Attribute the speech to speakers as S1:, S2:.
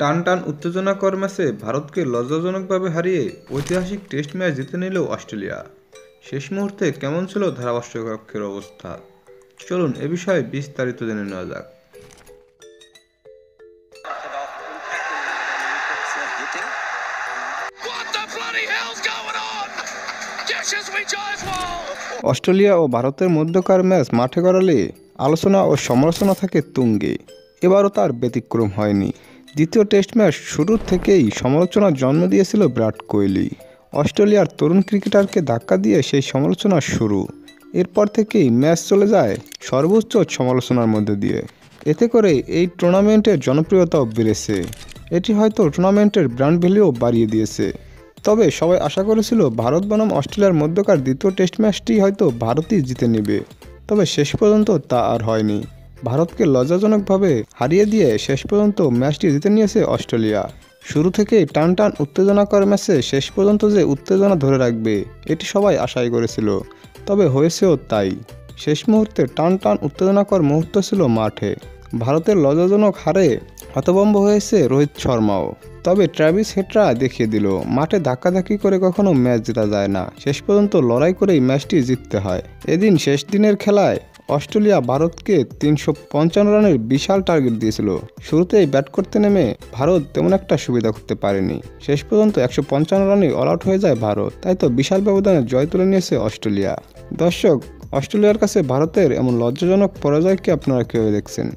S1: টান টান উত্তেজনাকর ম্যাচে ভারতকে লজ্জাজনকভাবে হারিয়ে ঐতিহাসিক টেস্ট ম্যাচ জিতে নিল অস্ট্রেলিয়া। শেষ মুহূর্তে কেমন ছিল ধারাভাষ্যকক্ষের অবস্থা, চলুন এ বিষয়ে বিস্তারিত জেনে নেওয়া যাক। অস্ট্রেলিয়া ও ভারতের মধ্যকার ম্যাচ মাঠে গড়ালে আলোচনা ও সমালোচনা থাকে তুঙ্গে। এবারও তার ব্যতিক্রম হয়নি। দ্বিতীয় টেস্ট ম্যাচ শুরুর থেকেই সমালোচনার জন্ম দিয়েছিল বিরাট কোহলি। অস্ট্রেলিয়ার তরুণ ক্রিকেটারকে ধাক্কা দিয়ে সেই সমালোচনা শুরু। এরপর থেকেই ম্যাচ চলে যায় সর্বোচ্চ সমালোচনার মধ্যে দিয়ে। এতে করে এই টুর্নামেন্টের জনপ্রিয়তাও বেড়েছে। এটি হয়তো টুর্নামেন্টের ব্র্যান্ড ভ্যালুও বাড়িয়ে দিয়েছে। তবে সবাই আশা করেছিল ভারত বনাম অস্ট্রেলিয়ার মধ্যকার দ্বিতীয় টেস্ট ম্যাচটি হয়তো ভারতই জিতে নেবে। তবে শেষ পর্যন্ত তা আর হয়নি। ভারতকে লজ্জাজনকভাবে হারিয়ে দিয়ে শেষ পর্যন্ত ম্যাচটি জিতে নিয়েছে অস্ট্রেলিয়া। শুরু থেকেই টান টান উত্তেজনাকর ম্যাচে শেষ পর্যন্ত যে উত্তেজনা ধরে রাখবে এটি সবাই আশাই করেছিল। তবে হয়েছেও তাই। শেষ মুহূর্তে টান টান উত্তেজনাকর মুহূর্ত ছিল মাঠে। ভারতের লজ্জাজনক হারে হতভম্ব হয়েছে রোহিত শর্মাও। তবে ট্র্যাভিস হেডরা দেখিয়ে দিল মাঠে ধাক্কাধাক্কি করে কখনো ম্যাচ জেতা যায় না। শেষ পর্যন্ত লড়াই করেই ম্যাচটি জিততে হয়। এদিন শেষ দিনের খেলায় অস্ট্রেলিয়া ভারতকে 355 রানের বিশাল টার্গেট দিয়েছিল। শুরুতেই ব্যাট করতে নেমে ভারত তেমন একটা সুবিধা করতে পারেনি। শেষ পর্যন্ত 155 রানে অল আউট হয়ে যায় ভারত। তাই তো বিশাল ব্যবধানে জয় তুলে নিয়েছে অস্ট্রেলিয়া। দর্শক, অস্ট্রেলিয়ার কাছে ভারতের এমন লজ্জাজনক পরাজয়কে আপনারা কীভাবে দেখছেন?